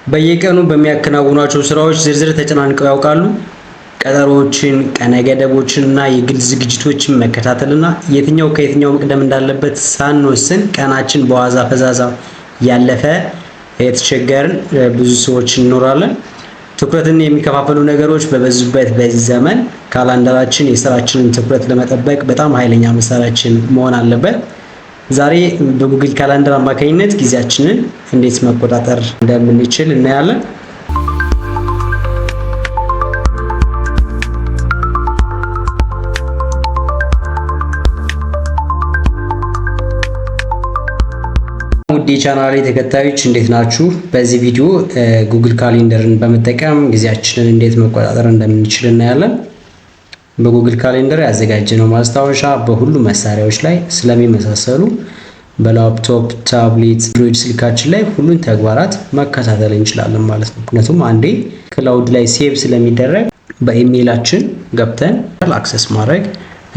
በየቀኑ በሚያከናውኗቸው ስራዎች ዝርዝር ተጨናንቀው ያውቃሉ? ቀጠሮዎችን፣ ቀነ ገደቦችን እና የግል ዝግጅቶችን መከታተልና የትኛው ከየትኛው መቅደም እንዳለበት ሳንወስን ቀናችን በዋዛ ፈዛዛ ያለፈ የተቸገርን ብዙ ሰዎች እንኖራለን። ትኩረትን የሚከፋፈሉ ነገሮች በበዙበት በዚህ ዘመን ካላንደራችን የስራችንን ትኩረት ለመጠበቅ በጣም ኃይለኛ መሳሪያችን መሆን አለበት። ዛሬ በጉግል ካላንደር አማካኝነት ጊዜያችንን እንዴት መቆጣጠር እንደምንችል እናያለን። ውድ የቻናሌ ተከታዮች እንዴት ናችሁ? በዚህ ቪዲዮ ጉግል ካሌንደርን በመጠቀም ጊዜያችንን እንዴት መቆጣጠር እንደምንችል እናያለን። በጉግል ካሌንደር ያዘጋጀነው ማስታወሻ በሁሉም መሳሪያዎች ላይ ስለሚመሳሰሉ በላፕቶፕ፣ ታብሌት፣ አንድሮይድ ስልካችን ላይ ሁሉን ተግባራት መከታተል እንችላለን ማለት ነው። ምክንያቱም አንዴ ክላውድ ላይ ሴቭ ስለሚደረግ በኢሜይላችን ገብተን አክሰስ ማድረግ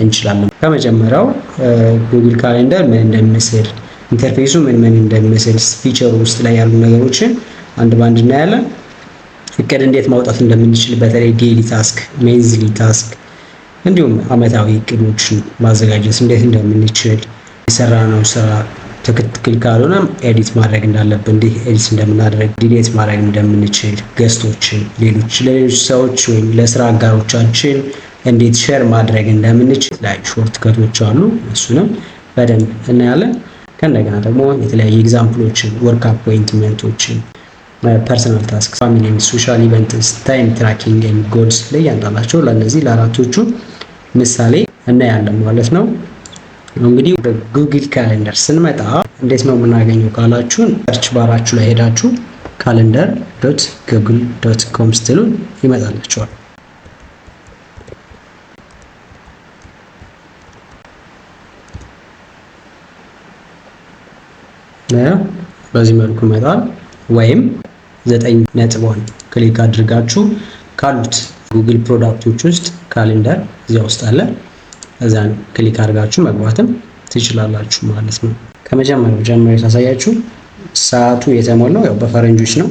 እንችላለን። ከመጀመሪያው ጉግል ካሌንደር ምን እንደሚመስል፣ ኢንተርፌሱ ምን እንደሚመስል፣ ፊቸሩ ውስጥ ላይ ያሉ ነገሮችን አንድ ባንድ እናያለን። እቅድ እንዴት ማውጣት እንደምንችል በተለይ ዴይሊ ታስክ፣ ሜንዝሊ ታስክ እንዲሁም አመታዊ እቅዶችን ማዘጋጀት እንዴት እንደምንችል፣ የሰራነው ስራ ትክክል ካልሆነ ኤዲት ማድረግ እንዳለብን፣ እንዴት ኤዲት እንደምናደርግ፣ ዲሌት ማድረግ እንደምንችል፣ ገስቶችን ለሌሎች ሰዎች ወይም ለስራ አጋሮቻችን እንዴት ሼር ማድረግ እንደምንችል ላይ ሾርት ከቶች አሉ። እሱንም በደንብ እናያለን። ከእንደገና ደግሞ የተለያዩ ኤግዛምፕሎችን፣ ወርክ አፖይንትመንቶችን፣ ፐርሰናል ታስክ፣ ፋሚሊ ኤንድ ሶሻል ኢቨንትስ፣ ታይም ትራኪንግ ኤንድ ጎልስ ለእያንዳንዳቸው ለእነዚህ ለአራቶቹ ምሳሌ እናያለን ማለት ነው። እንግዲህ ወደ ጉግል ካሌንደር ስንመጣ እንዴት ነው የምናገኘው ካላችሁን ሰርች ባራችሁ ላይ ሄዳችሁ calendar.google.com ስትሉ ይመጣላችኋል። በዚህ መልኩ ይመጣል። ወይም 9 ነጥቧን ክሊክ አድርጋችሁ ካሉት ጉግል ፕሮዳክቶች ውስጥ ካሌንደር እዚያ ውስጥ አለ። እዛን ክሊክ አድርጋችሁ መግባትም ትችላላችሁ ማለት ነው። ከመጀመሪያው ጀምሮ ሳሳያችሁ ሰዓቱ የተሞላው ያው በፈረንጆች ነው።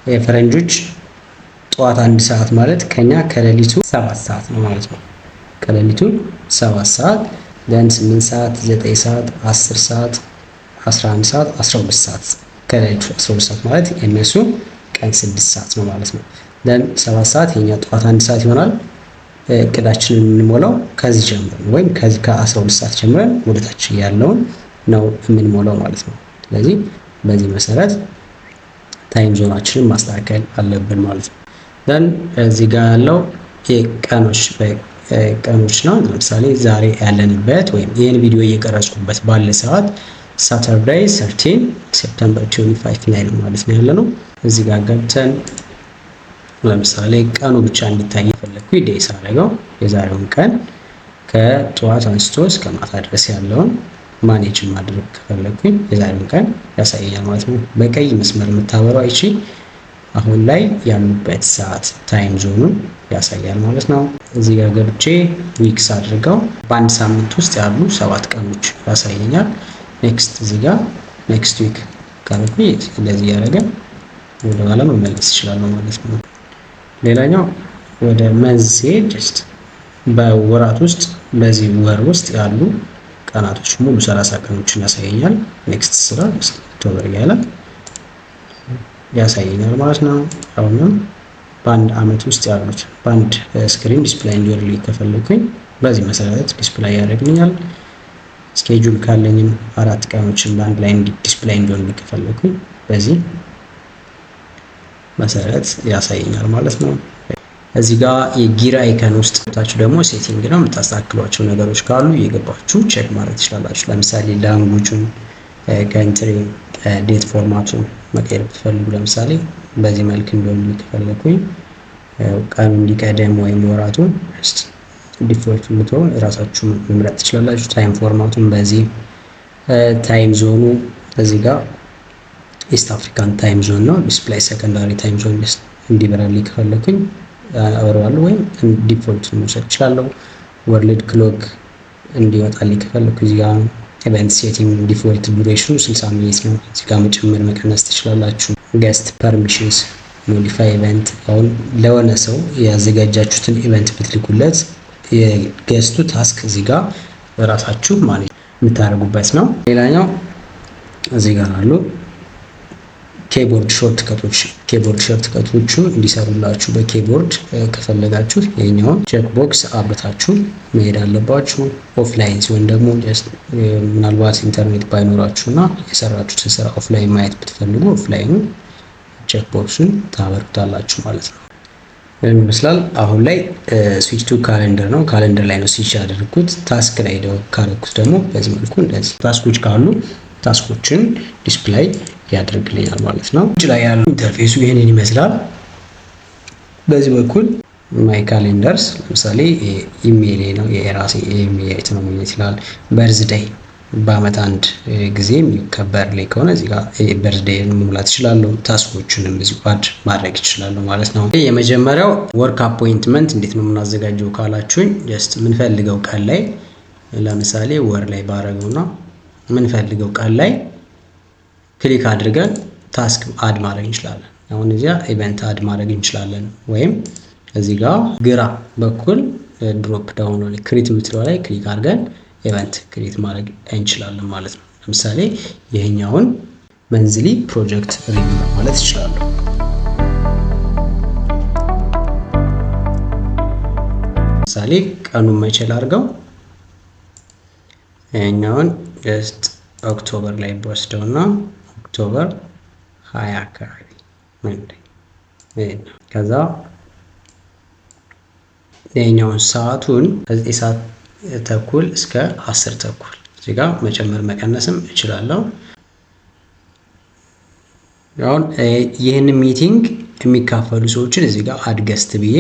የፈረንጆች ጠዋት 1 ሰዓት ማለት ከኛ ከሌሊቱ 7 ሰዓት ነው ማለት ነው። ከሌሊቱ 7 ሰዓት፣ ደን 8 ሰዓት፣ 9 ሰዓት፣ 10 ሰዓት፣ 11 ሰዓት፣ 12 ሰዓት ከሌሊቱ 12 ሰዓት ማለት የነሱ ቀን 6 ሰዓት ነው ማለት ነው። ደን 7 ሰዓት የኛ ጠዋት 1 ሰዓት ይሆናል። እቅዳችንን የምንሞላው ከዚህ ጀምረን ወይም ከዚህ ከ12 ሰዓት ጀምረን ወደታች ያለውን ነው የምንሞላው ማለት ነው። ስለዚህ በዚህ መሰረት ታይም ዞናችንን ማስተካከል አለብን ማለት ነው። ደን እዚህ ጋር ያለው ቀኖች ነው። ለምሳሌ ዛሬ ያለንበት ወይም ይህን ቪዲዮ እየቀረጽኩበት ባለ ሰዓት ሳተርዳይ 13 ሴፕቴምበር 25 ላይ ነው ማለት ነው ያለነው። እዚህ ጋር ገብተን ለምሳሌ ቀኑ ብቻ እንዲታይ የፈለኩኝ ዴይስ አደረገው። የዛሬውን ቀን ከጠዋት አንስቶ እስከ ማታ ድረስ ያለውን ማኔጅ ማድረግ ከፈለኩኝ የዛሬውን ቀን ያሳየኛል ማለት ነው። በቀይ መስመር የምታበራው አይቺ አሁን ላይ ያሉበት ሰዓት ታይም ዞኑን ያሳያል ማለት ነው። እዚህ ጋር ገብቼ ዊክስ አድርገው በአንድ ሳምንት ውስጥ ያሉ 7 ቀኖች ያሳየኛል። ኔክስት እዚህ ጋር ኔክስት ዊክ ካልኩኝ እንደዚህ ያደረገ ወደ ኋላ መመለስ ይችላል ማለት ነው። ሌላኛው ወደ መንዝ ሲሄድ ጀስት በወራት ውስጥ በዚህ ወር ውስጥ ያሉ ቀናቶች ሙሉ 30 ቀኖችን ያሳየኛል። ኔክስት ስራ ኦክቶበር እያለ ያሳየኛል ማለት ነው። አሁንም በአንድ አመት ውስጥ ያሉት በአንድ ስክሪን ዲስፕሌይ እንዲወርልኝ ከፈለኩኝ በዚህ መሰረት ዲስፕሌይ ያደርግልኛል። ስኬጁል ካለኝም 4 ቀኖችን በአንድ ላይ ዲስፕሌይ እንዲሆን ከፈለኩኝ በዚህ መሰረት ያሳየኛል ማለት ነው። እዚህ ጋር የጊር አይከን ውስጥ ታችሁ ደግሞ ሴቲንግ ነው የምታስተካክሏቸው ነገሮች ካሉ እየገባችሁ ቼክ ማድረግ ትችላላችሁ። ለምሳሌ ላንጉጁን፣ ካንትሪ፣ ዴት ፎርማቱን መቀየር ብትፈልጉ ለምሳሌ በዚህ መልክ እንዲሆን ከፈለኩኝ ቀኑ እንዲቀደም ወይም ወራቱን ዲፎልት ብትሆን ራሳችሁ መምረጥ ትችላላችሁ። ታይም ፎርማቱን በዚህ ታይም ዞኑ እዚህ ጋር ኢስት አፍሪካን ታይም ዞን ነው። ዲስፕሌይ ሰከንዳሪ ታይም ዞን እንዲበራልኝ ከፈለኩኝ አወራዋለሁ ወይም ዲፎልት መውሰድ እችላለሁ። ወርልድ ክሎክ እንዲወጣልኝ ከፈለኩ እዚህ ጋር ኢቨንት ሴቲንግ ዲፎልት ዱሬሽኑ 60 ሚኒት ነው። እዚህ ጋር መጨመር መቀነስ ትችላላችሁ። ገስት ፐርሚሽንስ ሞዲፋይ ኢቨንት። አሁን ለሆነ ሰው ያዘጋጃችሁትን ኢቨንት ብትልኩለት የገስቱ ታስክ እዚህ ጋር በራሳችሁ ማኔጅ የምታደርጉበት ነው። ሌላኛው እዚህ ጋር አሉ ኬቦርድ ሾርት ከቶች። ኬቦርድ ሾርት ከቶቹ እንዲሰሩላችሁ በኬቦርድ ከፈለጋችሁ የኛውን ቼክ ቦክስ አብርታችሁ መሄድ አለባችሁ። ኦፍላይን ሲሆን ደግሞ ምናልባት ኢንተርኔት ባይኖራችሁና የሰራችሁትን ስራ ኦፍላይን ማየት ብትፈልጉ ኦፍላይኑ ቼክ ቦክሱን ታበሩታላችሁ ማለት ነው። ይመስላል አሁን ላይ ስዊች ቱ ካሌንደር ነው። ካሌንደር ላይ ነው ስዊች ያደረኩት። ታስክ ላይ ካደረኩት ደግሞ በዚህ መልኩ እንደዚህ ታስኮች ካሉ ታስኮችን ዲስፕሌይ ያደርግልኛል ማለት ነው። እዚህ ላይ ያለው ኢንተርፌሱ ይሄንን ይመስላል። በዚህ በኩል ማይ ካሌንደርስ ለምሳሌ ኢሜይል ነው የራሴ ኢሜይል ነው ማለት ይችላል። በርዝዴይ በአመት አንድ ጊዜ የሚከበር ላይ ከሆነ እዚህ ጋር በርዝዴይን መሙላት እችላለሁ። ታስኮችንም እዚህ አድ ማድረግ እችላለሁ ማለት ነው። የመጀመሪያው ወርክ አፖይንትመንት እንዴት ነው የምናዘጋጀው ካላችሁኝ ጀስት የምንፈልገው ቀን ላይ ለምሳሌ ወር ላይ ባረገውና የምንፈልገው ቀን ላይ ክሊክ አድርገን ታስክ አድ ማድረግ እንችላለን። አሁን እዚያ ኢቨንት አድ ማድረግ እንችላለን። ወይም እዚህ ጋር ግራ በኩል ድሮፕ ዳውን ላይ ክሬት የምትለው ላይ ክሊክ አድርገን ኢቨንት ክሬት ማድረግ እንችላለን ማለት ነው። ለምሳሌ ይሄኛውን መንዝሊ ፕሮጀክት ሪቪው ማለት እችላለሁ። ለምሳሌ ቀኑን መቼ ላድርገው? ይሄኛውን ጀስት ኦክቶበር ላይ በወስደውና ኦክቶበር 20 አካባቢ ከዛ የኛውን ሰዓቱን ከ9 ሰዓት ተኩል እስከ 10 ተኩል እዚህ ጋር መጨመር መቀነስም እችላለሁ። አሁን ይህን ሚቲንግ የሚካፈሉ ሰዎችን እዚህ ጋር አድ ገስት ብዬ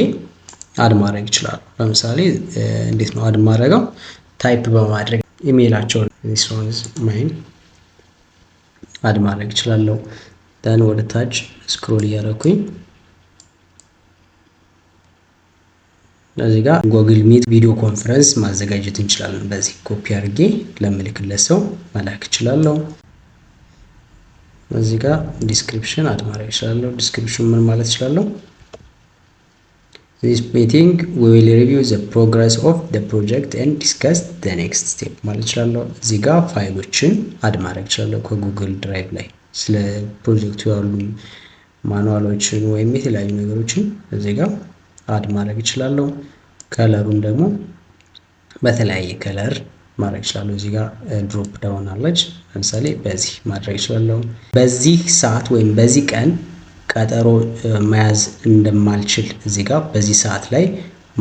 አድ ማድረግ ይችላል። ለምሳሌ እንዴት ነው አድ ማድረገው? ታይፕ በማድረግ ኢሜይላቸውን this one is mine አድ ማድረግ እችላለሁ። ደን ወደ ታች ስክሮል እያደረኩኝ እዚህ ጋር ጉግል ሚት ቪዲዮ ኮንፈረንስ ማዘጋጀት እንችላለን። በዚህ ኮፒ አድርጌ ለምልክለት ሰው መላክ እችላለሁ። እዚህ ጋር ዲስክሪፕሽን አድ ማድረግ እችላለሁ። ዲስክሪፕሽን ምን ማለት እችላለሁ? This meeting we will review the progress of the project and discuss the next step ማለት እችላለሁ። እዚህ ጋር ፋይሎችን አድ ማድረግ እችላለሁ ከጉግል ድራይቭ ላይ ስለ ፕሮጀክቱ ያሉ ማኑዋሎችን ወይም የተለያዩ ነገሮችን እዚህ ጋር አድ ማድረግ እችላለሁ። ከለሩን ደግሞ በተለያየ ከለር ማድረግ እችላለሁ። እዚህ ጋር ድሮፕ ዳውን አለች። ለምሳሌ በዚህ ማድረግ እችላለሁ። በዚህ ሰዓት ወይም በዚህ ቀን ቀጠሮ መያዝ እንደማልችል እዚህ ጋር በዚህ ሰዓት ላይ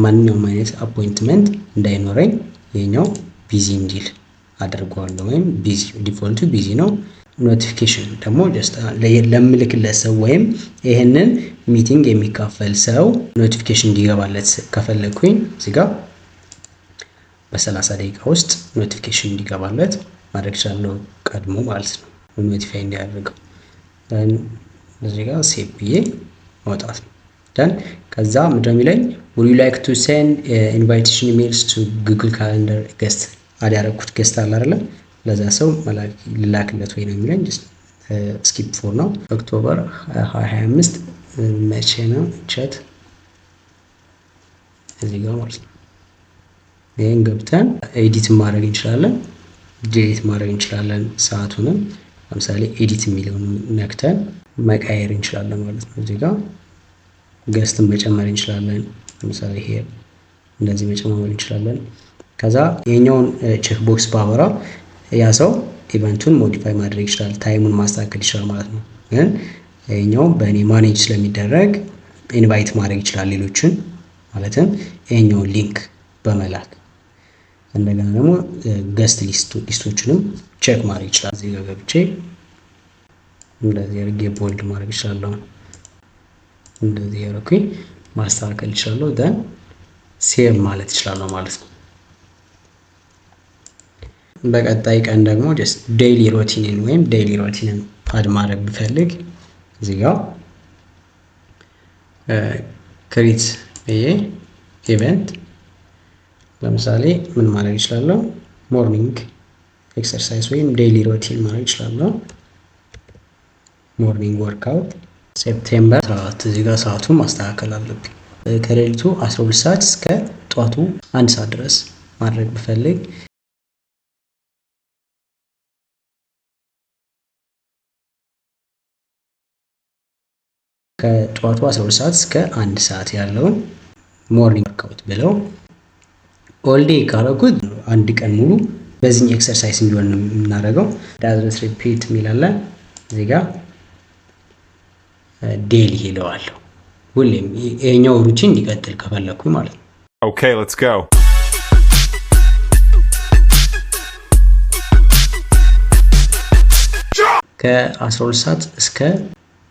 ማንኛውም አይነት አፖይንትመንት እንዳይኖረኝ ይሄኛው ቢዚ እንዲል አደርገዋለሁ። ወይም ቢዚ ዲፎልቱ ቢዚ ነው። ኖቲፊኬሽን ደግሞ ጀስት ለምልክለት ሰው ወይም ይሄንን ሚቲንግ የሚካፈል ሰው ኖቲፊኬሽን እንዲገባለት ከፈለኩኝ እዚህ ጋር በ30 ደቂቃ ውስጥ ኖቲፊኬሽን እንዲገባለት ማድረግ እችላለሁ። ቀድሞ ማለት ነው ኖቲፋይ እንዲያደርገው እዚህ ጋር ሴቭ ብዬ ማውጣት ነው። ደን ከዛ ምንድነው የሚለኝ would you like to send invitation emails to Google Calendar guest አድ ያደረኩት ገስት አለ አይደለ? ለዛ ሰው ልላክለት ወይ ነው የሚለኝ። ስኪፕ ፎር ነው። ኦክቶበር 2025 መቼ ነው ቻት እዚህ ጋር ማለት ነው። ይሄን ገብተን ኤዲት ማድረግ እንችላለን፣ ዲሊት ማድረግ እንችላለን። ሰዓቱንም ለምሳሌ ኤዲት የሚለውን ነክተን መቀየር እንችላለን ማለት ነው። እዚህ ጋር ገስትን መጨመር እንችላለን። ለምሳሌ ይሄ እንደዚህ መጨመር እንችላለን። ከዛ የኛውን ቼክ ቦክስ ባበራ ያ ሰው ኢቨንቱን ሞዲፋይ ማድረግ ይችላል፣ ታይሙን ማስተካከል ይችላል ማለት ነው። ግን ይሄኛው በእኔ ማኔጅ ስለሚደረግ ኢንቫይት ማድረግ ይችላል ሌሎችን፣ ማለትም ይሄኛውን ሊንክ በመላክ እንደገና ደግሞ ገስት ሊስቶችንም ቼክ ማድረግ ይችላል። እዚህ ጋር ገብቼ እንደዚህ አድርጌ ቦልድ ማድረግ ይችላለሁ። እንደዚህ ያደረኩኝ ማስተካከል ይችላለሁ። ደን ሴቭ ማለት ይችላለሁ ማለት ነው። በቀጣይ ቀን ደግሞ ጀስት ዴይሊ ሩቲንን ወይም ዴይሊ ሩቲንን አድ ማድረግ ብፈልግ እዚህ ጋር ክሬት ኢቨንት ለምሳሌ ምን ማድረግ ይችላለሁ? ሞርኒንግ ኤክሰርሳይዝ ወይም ዴይሊ ሩቲን ማድረግ ይችላለሁ። ሞርኒንግ ወርክአውት ሴፕቴምበር 14 እዚህ ጋር ሰዓቱን ማስተካከል አለብኝ። ከሌሊቱ 12 ሰዓት እስከ ጠዋቱ 1 ሰዓት ድረስ ማድረግ ብፈልግ ከጠዋቱ 12 ሰዓት እስከ 1 ሰዓት ያለውን ሞርኒንግ ወርክአውት ብለው ኦል ዴይ ካረኩት አንድ ቀን ሙሉ በዚህ ኤክሰርሳይዝ እንዲሆን ነው የምናደርገው። ዳዝንት ሪፒት የሚላለ እዚህ ጋር ዴይሊ ሄደዋለሁ ሁሌም ይሄኛው ሩቲን እንዲቀጥል ከፈለኩኝ ማለት ነው። ኦኬ ሌትስ ጎ። ከ12 ሰዓት እስከ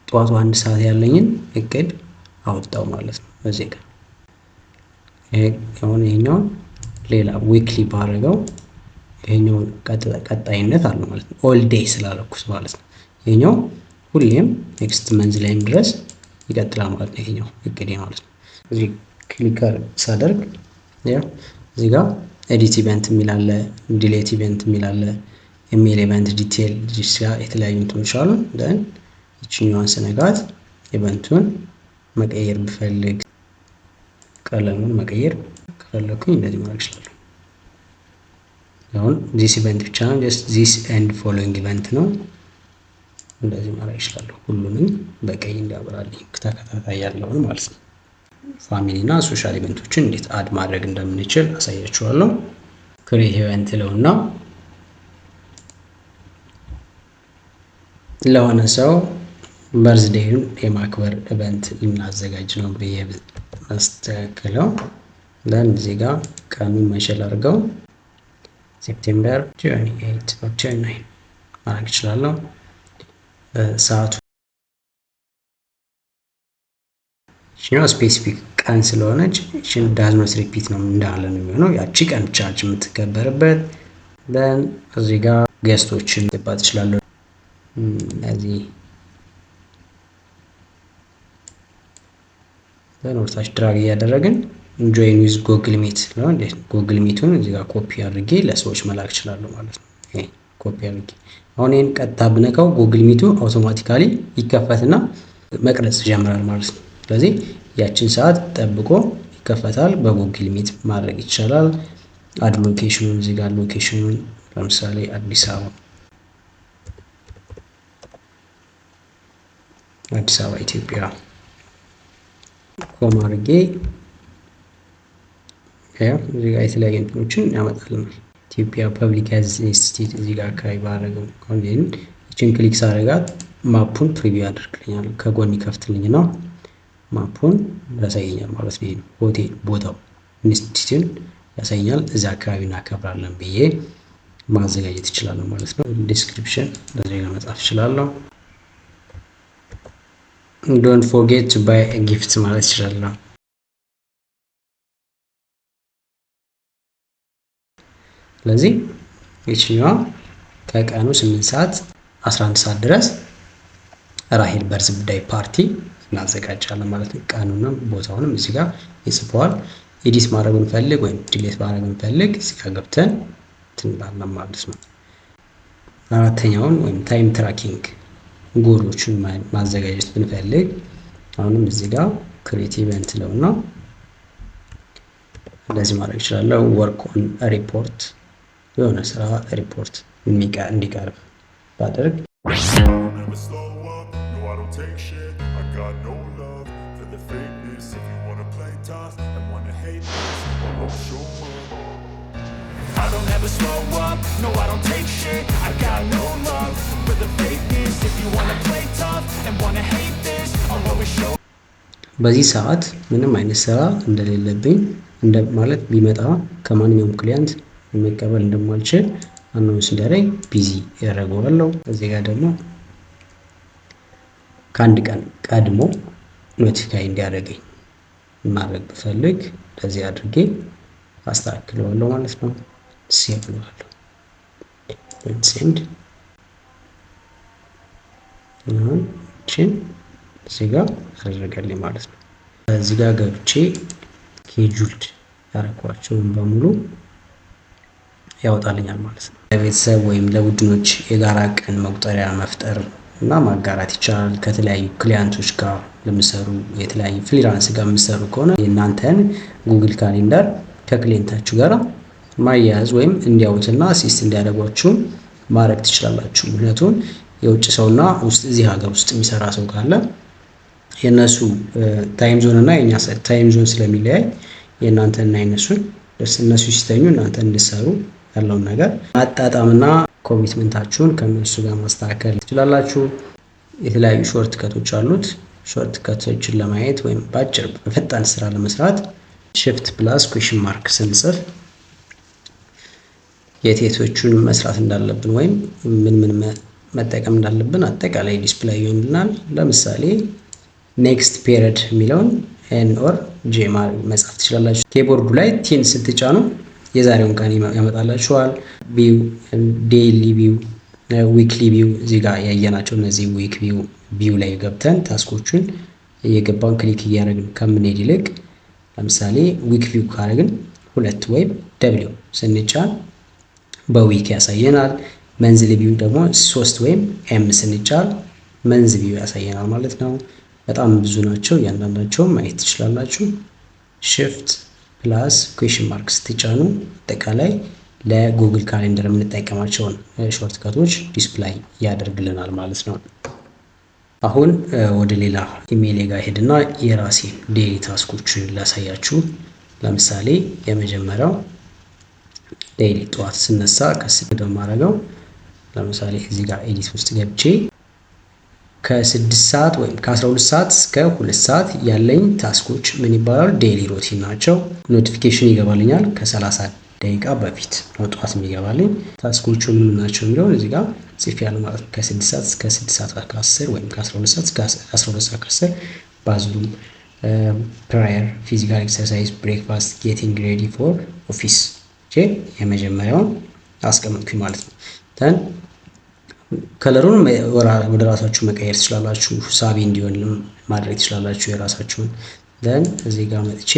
ጠዋቱ 1 ሰዓት ያለኝን እቅድ አወጣው ማለት ነው። በዚህ ጋር ይሄኛው ሌላ ዊክሊ ባረገው ይሄኛው ቀጣይነት አለ ማለት ነው። ኦል ዴይ ስላለኩት ማለት ነው። ይሄኛው ሁሌም ኔክስት መንዝ ላይም ድረስ ይቀጥላል ማለት ነው። ይሄኛው እቅዴ ማለት ነው። እዚህ ክሊከር ሳደርግ ያው እዚህ ጋር ኤዲት ኢቨንት የሚል አለ፣ ዲሌት ኢቨንት የሚል አለ፣ ኢሜል ኢቨንት ዲቴል እዚህ ጋር የተለያዩ እንትኖች አሉ። ደን እቺኛዋን ስነጋት ኢቨንቱን መቀየር ብፈልግ ቀለሙን መቀየር ከፈለኩኝ እንደዚህ ማድረግ እችላለሁ። አሁን ዚስ ኢቨንት ብቻ ነው፣ ጀስት ዚስ ኤንድ ፎሎዊንግ ኢቨንት ነው። እንደዚህ ማድረግ እችላለሁ። ሁሉንም በቀይ እንዲያበራልኝ ተከታታይ ያለውን ማለት ነው። ፋሚሊ እና ሶሻል ኢቨንቶችን እንዴት አድ ማድረግ እንደምንችል አሳያችኋለሁ። ክሬት ኢቨንት ለውና ለሆነ ሰው በርዝዴይን የማክበር ኢቨንት ልናዘጋጅ ነው ብዬ ማስተካከለው። ደን እዚህ ጋር ቀኑን መሸል አድርገው ሴፕቴምበር 28 or 29 ማድረግ እችላለሁ። ሰዓቱ እቺኛው ስፔሲፊክ ቀን ስለሆነች እቺን ዳዝኖት ሪፒት ነው እንዳለ ነው የሚሆነው። ያቺ ቀን ብቻ የምትከበርበት። ደን እዚህ ጋር ጌስቶችን ልባት እችላለሁ። እዚህ ደን ወርታች ድራግ እያደረግን ጆይን ዊዝ ጉግል ሚት ነው። እንዴ ጉግል ሚቱን እዚህ ጋር ኮፒ አድርጌ ለሰዎች መላክ እችላለሁ ማለት ነው። ይሄ ኮፒ አድርጌ አሁን ይሄን ቀጥታ ብነካው ጉግል ሚቱ አውቶማቲካሊ ይከፈትና መቅረጽ ይጀምራል ማለት ነው። ስለዚህ ያችን ሰዓት ጠብቆ ይከፈታል። በጉግል ሚት ማድረግ ይቻላል። አድ ሎኬሽኑን እዚህ ጋር ሎኬሽኑን ለምሳሌ አዲስ አበባ ኢትዮጵያ ኮማ አድርጌ እዚህ ጋር የተለያዩ እንትኖችን ያመጣልናል። ኢትዮጵያ ፐብሊክ ሄልዝ ኢንስቲትዩት እዚህ ጋር አካባቢ ባደረገው ኮንቴን እችን ክሊክ ሳደርጋት ማፑን ፕሪቪው ያደርግልኛል። ከጎን ይከፍትልኝ ነው ማፑን ያሳየኛል ማለት ነው። ሆቴል ቦታው ኢንስቲትዩት ያሳየኛል። እዛ አካባቢ እናከብራለን ብዬ ማዘጋጀት ይችላል ማለት ነው። ዲስክሪፕሽን በዚህ ጋር መጻፍ ይችላለሁ። ዶንት ፎርጌት ቱ ባይ አ ጊፍት ማለት ይችላል። ስለዚህ እቺኛዋ ከቀኑ 8 ሰዓት 11 ሰዓት ድረስ ራሄል በርዝዴይ ፓርቲ እናዘጋጃለን ማለት ነው። ቀኑንም ቦታውንም እዚህ ጋር ይጽፈዋል። ኤዲት ማድረግ እንፈልግ ወይም ዲሌት ማድረግ እንፈልግ እዚህ ጋር ገብተን እንላለን ማለት ነው። አራተኛውን ወይም ታይም ትራኪንግ ጎሎችን ማዘጋጀት ብንፈልግ አሁንም እዚህ ጋር ክሬት ኢቨንት ለውና እንደዚህ ማድረግ ይችላል። ወርክ ኦን ሪፖርት የሆነ ስራ ሪፖርት እንዲቀርብ ባደርግ በዚህ ሰዓት ምንም አይነት ስራ እንደሌለብኝ ማለት ቢመጣ ከማንኛውም ክሊያንት መቀበል እንደማልችል አናውንስ እንዲያደርግ ቢዚ ያደርገዋለሁ። እዚህ ጋር ደግሞ ከአንድ ቀን ቀድሞ ኖቲፋይ እንዲያደርገኝ ማድረግ ብፈልግ ለዚህ አድርጌ አስተካክለዋለሁ ማለት ነው። ሴቭ እለዋለሁ። ሴንድ አሁን እቺን እዚህ ጋር አደረገልኝ ማለት ነው። እዚህ ጋር ገብቼ ስኬጁልድ ያደረኳቸውን በሙሉ ያወጣልኛል ማለት ነው። ለቤተሰብ ወይም ለቡድኖች የጋራ ቀን መቁጠሪያ መፍጠር እና ማጋራት ይቻላል። ከተለያዩ ክሊያንቶች ጋር ለምሰሩ የተለያዩ ፍሪላንስ ጋር የምሰሩ ከሆነ የእናንተን ጉግል ካሌንደር ከክሊየንታችሁ ጋር ማያያዝ ወይም እንዲያዩትና አሲስት እንዲያደርጓችሁ ማድረግ ትችላላችሁ። ምክንያቱም የውጭ ሰውና እዚህ ሀገር ውስጥ የሚሰራ ሰው ካለ የነሱ ታይም ዞን እና የኛ ታይም ዞን ስለሚለያይ የእናንተና የነሱን እነሱ ሲተኙ እናንተ እንድትሰሩ ያለውን ነገር ማጣጣምና ኮሚትመንታችሁን ከነሱ ጋር ማስተካከል ትችላላችሁ። የተለያዩ ሾርት ከቶች አሉት። ሾርት ከቶችን ለማየት ወይም በአጭር በፈጣን ስራ ለመስራት shift plus question mark ስንጽፍ የቴቶቹን መስራት እንዳለብን ወይም ምን መጠቀም እንዳለብን አጠቃላይ ዲስፕሌይ ይሆንልናል። ለምሳሌ ኔክስት ፔሪድ የሚለውን ኤን ኦር ጄ መጻፍ ትችላላችሁ። ኪቦርዱ ላይ ቲን ስትጫኑ የዛሬውን ቀን ያመጣላችኋል። ቪው፣ ዴይሊ ቪው፣ ዊክሊ ቪው እዚህ ጋር ያየናቸው እነዚህ ዊክ ቪው ላይ ገብተን ታስኮቹን እየገባን ክሊክ እያደረግን ከምንሄድ ይልቅ ለምሳሌ ዊክ ቪው ካደረግን 2 ወይም ደብሊው ስንጫን በዊክ ያሳየናል። መንዝሊ ቪው ደግሞ 3 ወይም ኤም ስንጫን መንዝ ቪው ያሳየናል ማለት ነው። በጣም ብዙ ናቸው። እያንዳንዳቸውን ማየት ትችላላችሁ። shift plus question mark ስትጫኑ አጠቃላይ ለጉግል ካሌንደር የምንጠቀማቸውን ሾርት ከቶች ዲስፕላይ ያደርግልናል ማለት ነው። አሁን ወደ ሌላ ኢሜይል ጋር ሄድና የራሴ ዴይሊ ታስኮችን ላሳያችሁ። ለምሳሌ የመጀመሪያው ዴይሊ ጠዋት ስነሳ ከስልክ ደማረገው ለምሳሌ እዚህ ጋር ኤዲት ውስጥ ገብቼ ከ6 ሰዓት ወይም ከ12 ሰዓት እስከ 2 ሰዓት ያለኝ ታስኮች ምን ይባላሉ? ዴይሊ ሮቲን ናቸው። ኖቲፊኬሽን ይገባልኛል ከ30 ደቂቃ በፊት ነው ጠዋት የሚገባልኝ። ታስኮቹ ምን ናቸው የሚለውን እዚህ ጋር ጽፌያለሁ ማለት ነው። ከ6 ሰዓት እስከ 6 ሰዓት ከ10 ወይም ከ12 ሰዓት እስከ 12 ሰዓት ከ10 ባዝሩም ፕራየር፣ ፊዚካል ኤክሰርሳይዝ፣ ብሬክፋስት፣ ጌቲንግ ሬዲ ፎር ኦፊስ የመጀመሪያውን አስቀምጥኩኝ ማለት ነው። ተን ከለሩን ወደ ራሳችሁ መቀየር ትችላላችሁ። ሳቢ እንዲሆን ማድረግ ትችላላችሁ የራሳችሁን። ደን እዚህ ጋር መጥቼ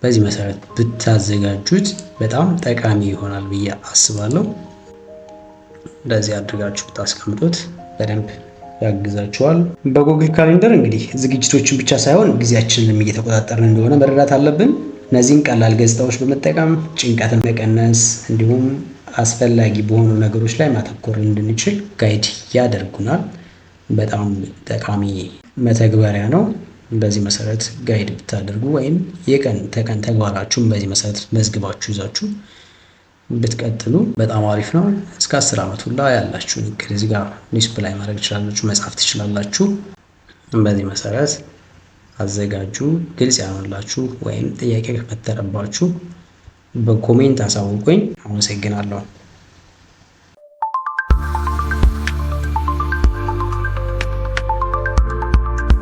በዚህ መሰረት ብታዘጋጁት በጣም ጠቃሚ ይሆናል ብዬ አስባለሁ። እንደዚህ አድርጋችሁ ብታስቀምጡት በደንብ ያግዛችኋል። በጉግል ካሌንደር እንግዲህ ዝግጅቶችን ብቻ ሳይሆን ጊዜያችንንም እየተቆጣጠርን እንደሆነ መረዳት አለብን። እነዚህን ቀላል ገጽታዎች በመጠቀም ጭንቀትን መቀነስ እንዲሁም አስፈላጊ በሆኑ ነገሮች ላይ ማተኮር እንድንችል ጋይድ ያደርጉናል። በጣም ጠቃሚ መተግበሪያ ነው። በዚህ መሰረት ጋይድ ብታደርጉ ወይም የቀን ተቀን ተግባራችሁን በዚህ መሰረት መዝግባችሁ ይዛችሁ ብትቀጥሉ በጣም አሪፍ ነው። እስከ 10 ዓመት ሁላ ያላችሁን እቅድ እዚህ ጋር ዲስፕላይ ማድረግ ትችላላችሁ፣ መጻፍ ትችላላችሁ። በዚህ መሰረት አዘጋጁ። ግልጽ ያልሆነላችሁ ወይም ጥያቄ ከፈጠረባችሁ በኮሜንት አሳውቁኝ። አመሰግናለሁ።